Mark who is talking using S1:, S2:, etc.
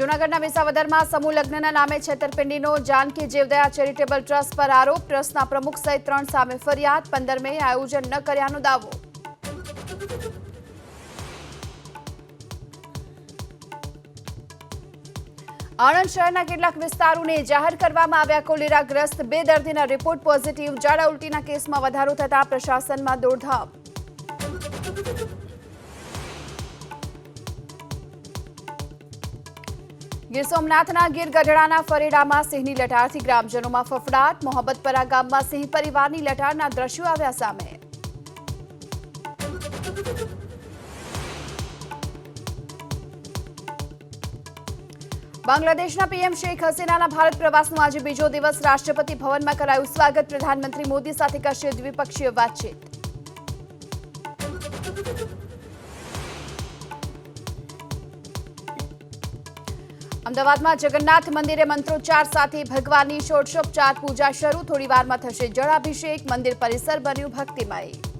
S1: જૂનાગઢના વિસાવદરમાં સમૂહ લગ્નના નામે છેતરપિંડીનો જાનકી જીવદયા ચેરિટેબલ ટ્રસ્ટ પર આરોપ. ટ્રસ્ટના પ્રમુખ સહિત 3 સામે ફરિયાદ. 15 મે આયોજન ન કર્યાનો દાવો. આણંદ શહેરના કેટલાક વિસ્તારોને જાહેર કરવામાં આવ્યા કોલેરાગ્રસ્ત. 2 દર્દીના રિપોર્ટ પોઝિટિવ. ઝાડા ઉલટીના કેસમાં વધારો થતા પ્રશાસનમાં દોડધામ. ગીર સોમનાથના ગીર ગઢડાના ફરેડામાં સિંહની લટારથી ગ્રામજનોમાં ફફડાટ. મોહબ્બતપરા ગામમાં સિંહ પરિવારની લટારના દ્રશ્યો આવ્યા સામે. બાંગ્લાદેશના પીએમ શેખ હસીનાના ભારત પ્રવાસનો આજે બીજો દિવસ. રાષ્ટ્રપતિ ભવનમાં કરાયું સ્વાગત. પ્રધાનમંત્રી મોદી સાથે કરશે દ્વિપક્ષીય વાતચીત. અમદાવાદમાં જગન્નાથ મંદિરે મંત્રોચ્ચાર સાથે ભગવાનની ષોડશોપચાર પૂજા શરૂ. થોડી વારમાં થશે જળાભિષેક. મંદિર પરિસર બન્યું ભક્તિમય.